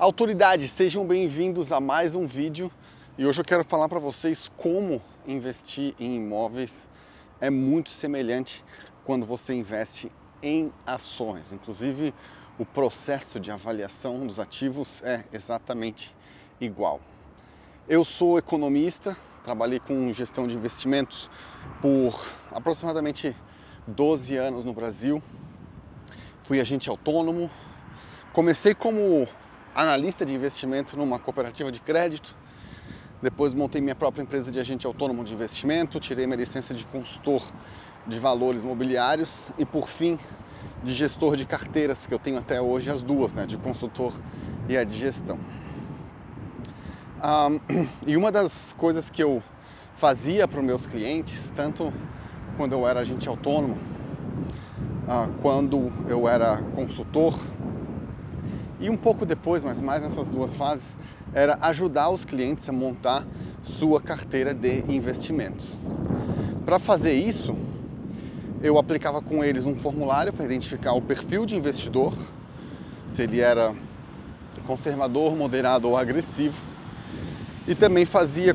Autoridades, sejam bem-vindos a mais um vídeo e hoje eu quero falar para vocês como investir em imóveis é muito semelhante quando você investe em ações. Inclusive, o processo de avaliação dos ativos é exatamente igual. Eu sou economista, trabalhei com gestão de investimentos por aproximadamente 12 anos no Brasil. Fui agente autônomo, comecei como analista de investimento numa cooperativa de crédito, depois montei minha própria empresa de agente autônomo de investimento, tirei minha licença de consultor de valores imobiliários e, por fim, de gestor de carteiras, que eu tenho até hoje as duas, de consultor e a de gestão. E uma das coisas que eu fazia para os meus clientes, tanto quando eu era agente autônomo, quando eu era consultor, e um pouco depois, mas mais nessas duas fases, era ajudar os clientes a montar sua carteira de investimentos. Para fazer isso, eu aplicava com eles um formulário para identificar o perfil de investidor, se ele era conservador, moderado ou agressivo, e também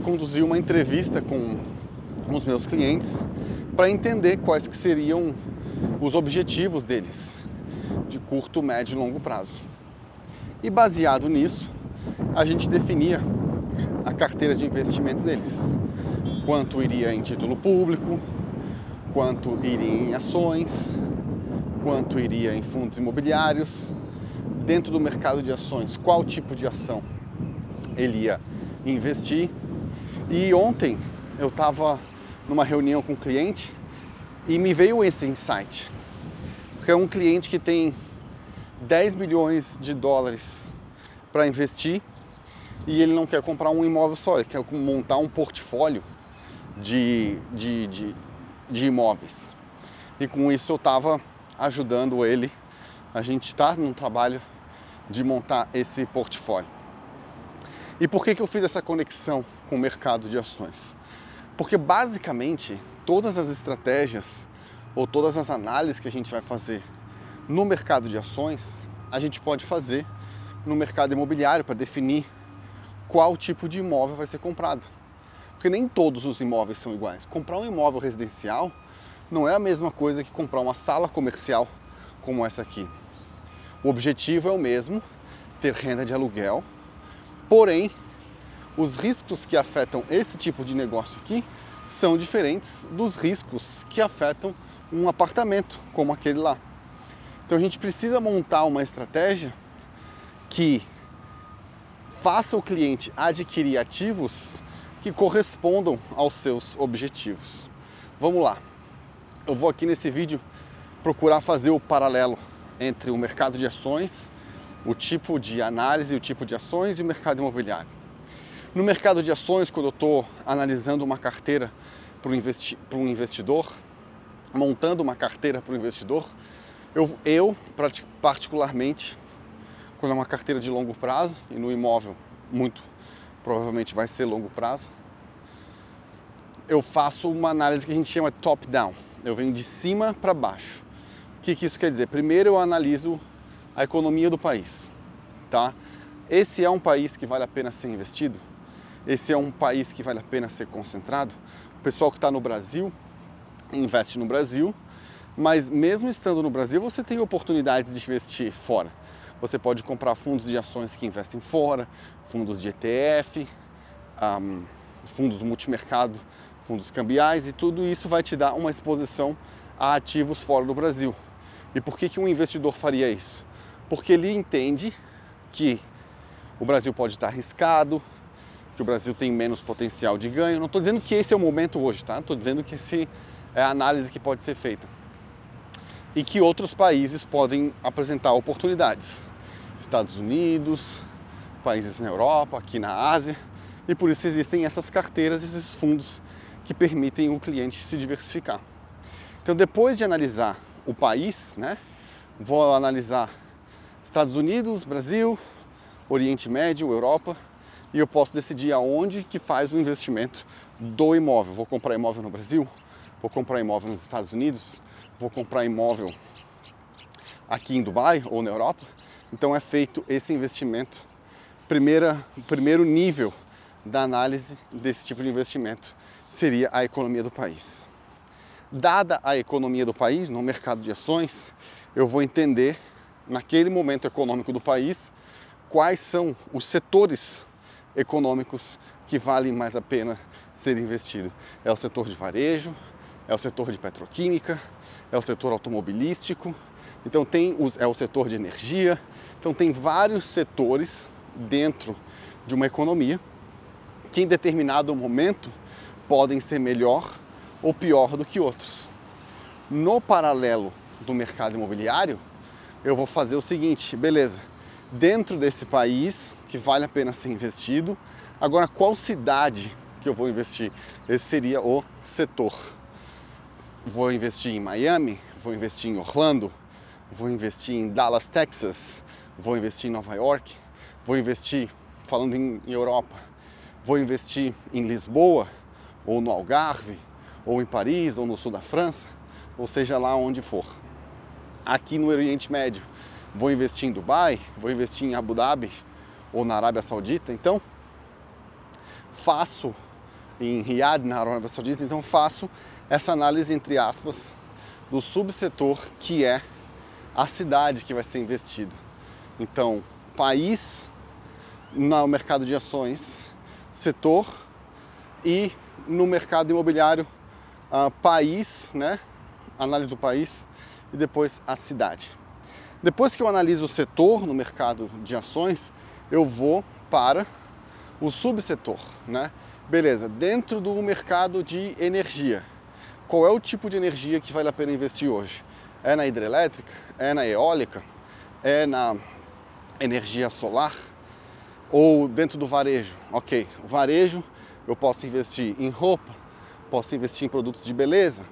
conduzia uma entrevista com os meus clientes para entender quais que seriam os objetivos deles, de curto, médio e longo prazo. E baseado nisso, a gente definia a carteira de investimento deles. Quanto iria em título público, quanto iria em ações, quanto iria em fundos imobiliários, dentro do mercado de ações, qual tipo de ação ele ia investir. E ontem eu estava numa reunião com um cliente e me veio esse insight, porque é um cliente que tem 10 milhões de dólares para investir e ele não quer comprar um imóvel só, ele quer montar um portfólio de imóveis. E com isso eu estava ajudando ele, a gente está num trabalho de montar esse portfólio. E por que eu fiz essa conexão com o mercado de ações? Porque basicamente todas as estratégias ou todas as análises que a gente vai fazer no mercado de ações, a gente pode fazer no mercado imobiliário para definir qual tipo de imóvel vai ser comprado. Porque nem todos os imóveis são iguais. Comprar um imóvel residencial não é a mesma coisa que comprar uma sala comercial como essa aqui. O objetivo é o mesmo, ter renda de aluguel, porém, os riscos que afetam esse tipo de negócio aqui são diferentes dos riscos que afetam um apartamento como aquele lá. Então a gente precisa montar uma estratégia que faça o cliente adquirir ativos que correspondam aos seus objetivos. Vamos lá. Eu vou aqui nesse vídeo procurar fazer o paralelo entre o mercado de ações, o tipo de análise, o tipo de ações e o mercado imobiliário. No mercado de ações, quando eu estou analisando uma carteira para um investidor, montando uma carteira para o investidor, eu particularmente, quando é uma carteira de longo prazo, e no imóvel muito provavelmente vai ser longo prazo, eu faço uma análise que a gente chama top-down. Eu venho de cima para baixo. O que isso quer dizer? Primeiro eu analiso a economia do país. Tá? Esse é um país que vale a pena ser investido? Esse é um país que vale a pena ser concentrado? O pessoal que está no Brasil, investe no Brasil, mas mesmo estando no Brasil, você tem oportunidades de investir fora. Você pode comprar fundos de ações que investem fora, fundos de ETF, fundos multimercado, fundos cambiais, e tudo isso vai te dar uma exposição a ativos fora do Brasil. E por que um investidor faria isso? Porque ele entende que o Brasil pode estar arriscado, que o Brasil tem menos potencial de ganho. Não estou dizendo que esse é o momento hoje, tá? Estou dizendo que essa é a análise que pode ser feita. E que outros países podem apresentar oportunidades. Estados Unidos, países na Europa, aqui na Ásia. E por isso existem essas carteiras, esses fundos que permitem o cliente se diversificar. Então, depois de analisar o país, vou analisar Estados Unidos, Brasil, Oriente Médio, Europa, e eu posso decidir aonde que faz o investimento do imóvel. Vou comprar imóvel no Brasil? Vou comprar imóvel nos Estados Unidos? Vou comprar imóvel aqui em Dubai ou na Europa? Então é feito esse investimento o primeiro nível da análise desse tipo de investimento seria a economia do país. Dada a economia do país, no mercado de ações, eu vou entender, naquele momento econômico do país, quais são os setores econômicos que valem mais a pena ser investido. É o setor de varejo, é o setor de petroquímica, é o setor automobilístico, então é o setor de energia. Então tem vários setores dentro de uma economia que em determinado momento podem ser melhor ou pior do que outros. No paralelo do mercado imobiliário, eu vou fazer o seguinte, beleza, dentro desse país que vale a pena ser investido, agora qual cidade que eu vou investir? Esse seria o setor. Vou investir em Miami, vou investir em Orlando, vou investir em Dallas, Texas, vou investir em Nova York, vou investir, falando em Europa, vou investir em Lisboa, ou no Algarve, ou em Paris, ou no sul da França, ou seja lá onde for. Aqui no Oriente Médio, vou investir em Dubai, vou investir em Abu Dhabi, ou na Arábia Saudita, então faço em Riad, na Arábia Saudita, então faço essa análise, entre aspas, do subsetor que é a cidade que vai ser investido. Então, país no mercado de ações, setor, e no mercado imobiliário, país, né? Análise do país, e depois a cidade. Depois que eu analiso o setor no mercado de ações, eu vou para o subsetor, né? Beleza, dentro do mercado de energia, qual é o tipo de energia que vale a pena investir hoje? É na hidrelétrica? É na eólica? É na energia solar? Ou dentro do varejo? Ok, o varejo eu posso investir em roupa, posso investir em produtos de beleza,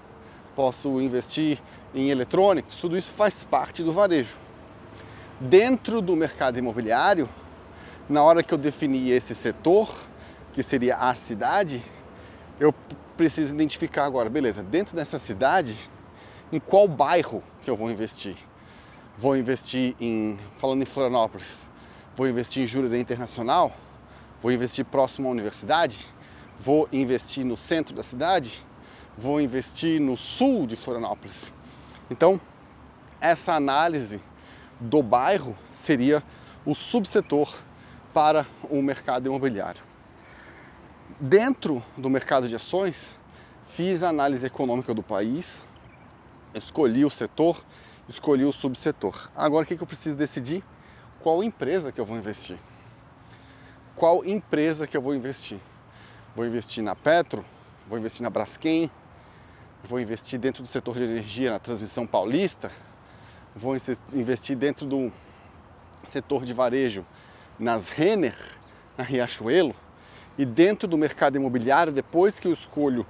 posso investir em eletrônicos, tudo isso faz parte do varejo. Dentro do mercado imobiliário, na hora que eu definir esse setor, que seria a cidade, eu preciso identificar agora, beleza, dentro dessa cidade, em qual bairro que eu vou investir? Vou investir falando em Florianópolis, vou investir em Jurerê Internacional? Vou investir próximo à universidade? Vou investir no centro da cidade? Vou investir no sul de Florianópolis? Então, essa análise do bairro seria o subsetor para o mercado imobiliário. Dentro do mercado de ações, fiz a análise econômica do país, escolhi o setor, escolhi o subsetor. Agora o que eu preciso decidir? Qual empresa que eu vou investir? Qual empresa que eu vou investir? Vou investir na Petro? Vou investir na Braskem? Vou investir dentro do setor de energia na Transmissão Paulista? Vou investir dentro do setor de varejo nas Renner, na Riachuelo? E dentro do mercado imobiliário, depois que eu escolho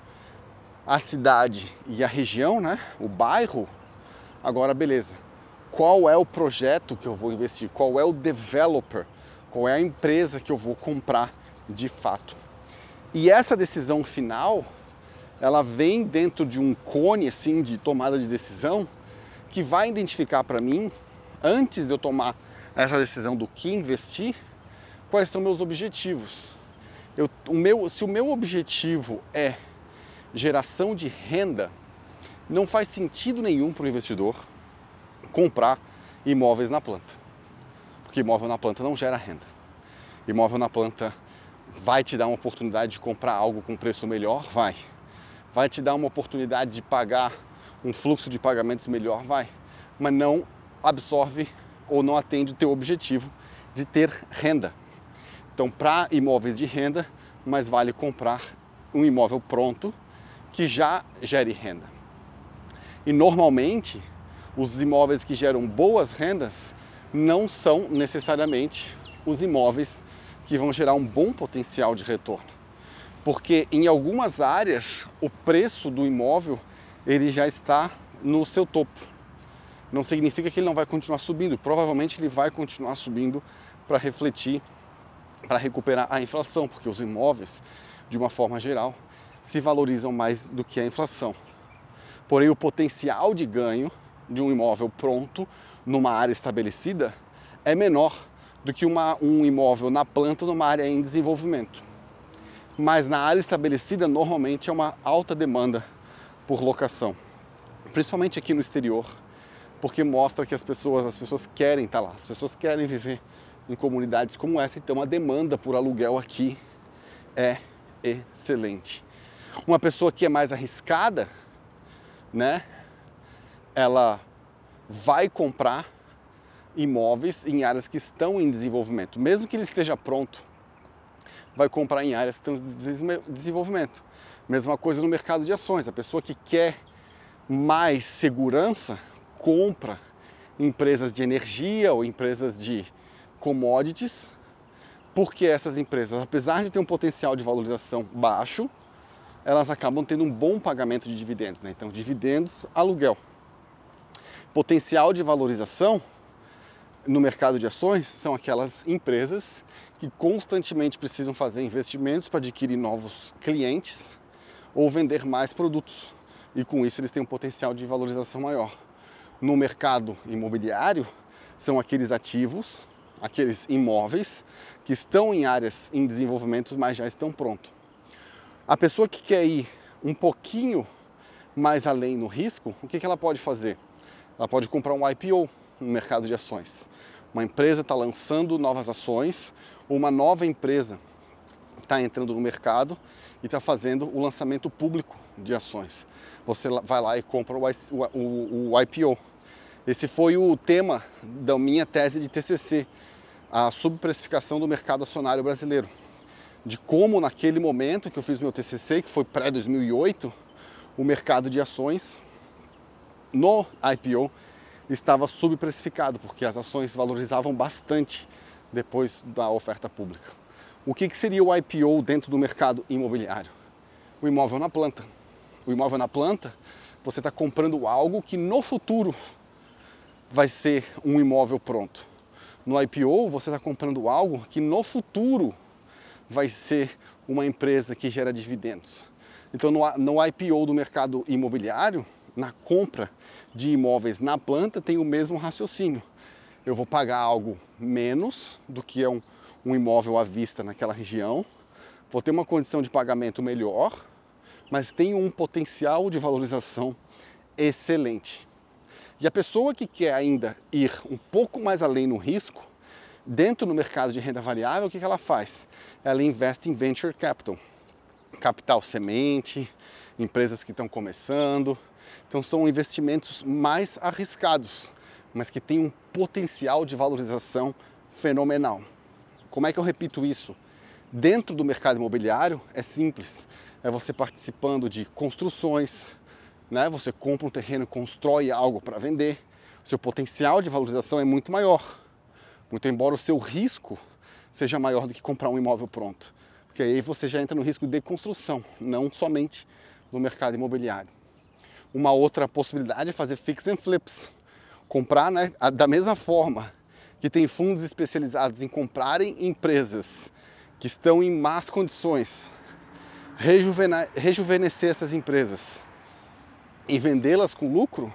a cidade e a região, né, o bairro, agora beleza, qual é o projeto que eu vou investir? Qual é o developer? Qual é a empresa que eu vou comprar de fato? E essa decisão final, ela vem dentro de um cone assim de tomada de decisão que vai identificar para mim, antes de eu tomar essa decisão do que investir, quais são meus objetivos. Se o meu objetivo é geração de renda, não faz sentido nenhum para o investidor comprar imóveis na planta. Porque imóvel na planta não gera renda. Imóvel na planta vai te dar uma oportunidade de comprar algo com preço melhor? Vai. Vai te dar uma oportunidade de pagar um fluxo de pagamentos melhor? Vai. Mas não absorve ou não atende o teu objetivo de ter renda. Então, para imóveis de renda, mais vale comprar um imóvel pronto que já gere renda. E normalmente, os imóveis que geram boas rendas não são necessariamente os imóveis que vão gerar um bom potencial de retorno. Porque em algumas áreas, o preço do imóvel ele já está no seu topo. Não significa que ele não vai continuar subindo, provavelmente ele vai continuar subindo para refletir, para recuperar a inflação, porque os imóveis, de uma forma geral, se valorizam mais do que a inflação. Porém, o potencial de ganho de um imóvel pronto, numa área estabelecida, é menor do que um imóvel na planta numa área em desenvolvimento. Mas na área estabelecida, normalmente é uma alta demanda por locação, principalmente aqui no exterior, porque mostra que as pessoas querem estar lá, as pessoas querem viver em comunidades como essa, então a demanda por aluguel aqui é excelente. Uma pessoa que é mais arriscada, né, ela vai comprar imóveis em áreas que estão em desenvolvimento, mesmo que ele esteja pronto, vai comprar em áreas que estão em desenvolvimento. Mesma coisa no mercado de ações, a pessoa que quer mais segurança compra empresas de energia ou empresas de commodities, porque essas empresas, apesar de ter um potencial de valorização baixo, elas acabam tendo um bom pagamento de dividendos, né? Então, dividendos, aluguel. Potencial de valorização no mercado de ações são aquelas empresas que constantemente precisam fazer investimentos para adquirir novos clientes ou vender mais produtos. E com isso eles têm um potencial de valorização maior. No mercado imobiliário, são aqueles ativos, aqueles imóveis que estão em áreas em desenvolvimento, mas já estão prontos. A pessoa que quer ir um pouquinho mais além no risco, o que ela pode fazer? Ela pode comprar um IPO no mercado de ações. Uma empresa está lançando novas ações, ou uma nova empresa está entrando no mercado e está fazendo o lançamento público de ações. Você vai lá e compra o IPO. Esse foi o tema da minha tese de TCC, a subprecificação do mercado acionário brasileiro. De como naquele momento que eu fiz meu TCC, que foi pré-2008, o mercado de ações no IPO estava subprecificado, porque as ações valorizavam bastante depois da oferta pública. O que seria o IPO dentro do mercado imobiliário? O imóvel na planta. O imóvel na planta, você está comprando algo que no futuro vai ser um imóvel pronto. No IPO, você está comprando algo que no futuro vai ser uma empresa que gera dividendos. Então, no IPO do mercado imobiliário, na compra de imóveis na planta, tem o mesmo raciocínio. Eu vou pagar algo menos do que é um imóvel à vista naquela região, vou ter uma condição de pagamento melhor, mas tem um potencial de valorização excelente. E a pessoa que quer ainda ir um pouco mais além no risco, dentro do mercado de renda variável, o que ela faz? Ela investe em venture capital, capital semente, empresas que estão começando. Então são investimentos mais arriscados, mas que têm um potencial de valorização fenomenal. Como é que eu repito isso? Dentro do mercado imobiliário é simples, é você participando de construções, né? Você compra um terreno e constrói algo para vender, seu potencial de valorização é muito maior, muito embora o seu risco seja maior do que comprar um imóvel pronto, porque aí você já entra no risco de construção, não somente no mercado imobiliário. Uma outra possibilidade é fazer fix and flips, comprar, né, da mesma forma que tem fundos especializados em comprarem empresas que estão em más condições, rejuvenescer essas empresas e vendê-las com lucro.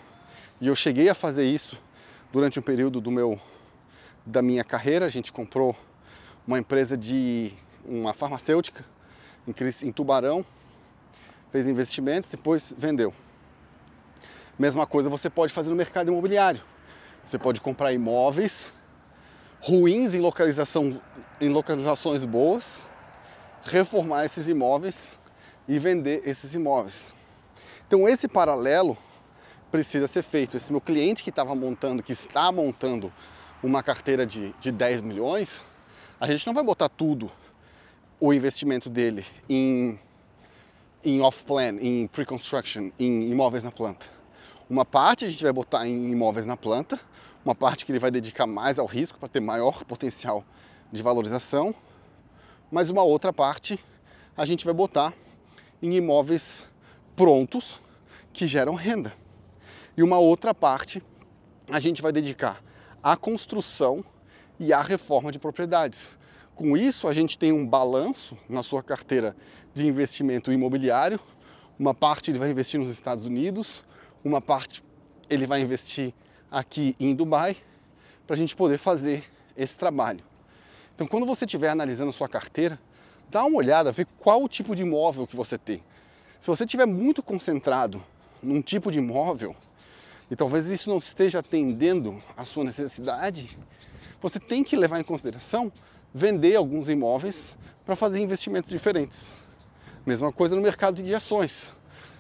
E eu cheguei a fazer isso durante um período da minha carreira. A gente comprou uma empresa de uma farmacêutica em Tubarão, fez investimentos, depois vendeu. Mesma coisa você pode fazer no mercado imobiliário. Você pode comprar imóveis ruins em localizações boas, reformar esses imóveis e vender esses imóveis. Então esse paralelo precisa ser feito. Esse meu cliente que está montando uma carteira de 10 milhões, a gente não vai botar tudo o investimento dele em off-plan, em pre-construction, em imóveis na planta. Uma parte a gente vai botar em imóveis na planta, uma parte que ele vai dedicar mais ao risco para ter maior potencial de valorização, mas uma outra parte a gente vai botar em imóveis prontos que geram renda. E uma outra parte a gente vai dedicar à construção e à reforma de propriedades. Com isso, a gente tem um balanço na sua carteira de investimento imobiliário. Uma parte ele vai investir nos Estados Unidos, uma parte ele vai investir aqui em Dubai, para a gente poder fazer esse trabalho. Então, quando você estiver analisando a sua carteira, dá uma olhada, vê qual o tipo de imóvel que você tem. Se você estiver muito concentrado num tipo de imóvel, e talvez isso não esteja atendendo à sua necessidade, você tem que levar em consideração vender alguns imóveis para fazer investimentos diferentes. Mesma coisa no mercado de ações.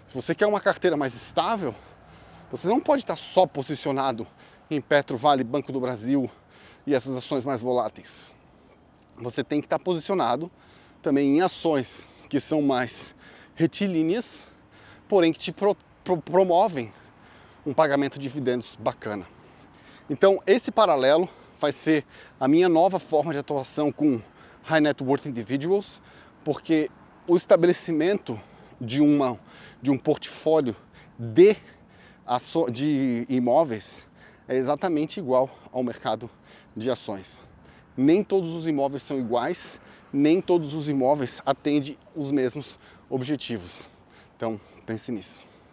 Se você quer uma carteira mais estável, você não pode estar só posicionado em Petro, Vale, Banco do Brasil e essas ações mais voláteis. Você tem que estar posicionado também em ações que são mais retilíneas, porém que te promovem um pagamento de dividendos bacana. Então, esse paralelo vai ser a minha nova forma de atuação com High Net Worth Individuals, porque o estabelecimento de um portfólio de imóveis é exatamente igual ao mercado de ações. Nem todos os imóveis são iguais, nem todos os imóveis atendem os mesmos objetivos. Então, pense nisso.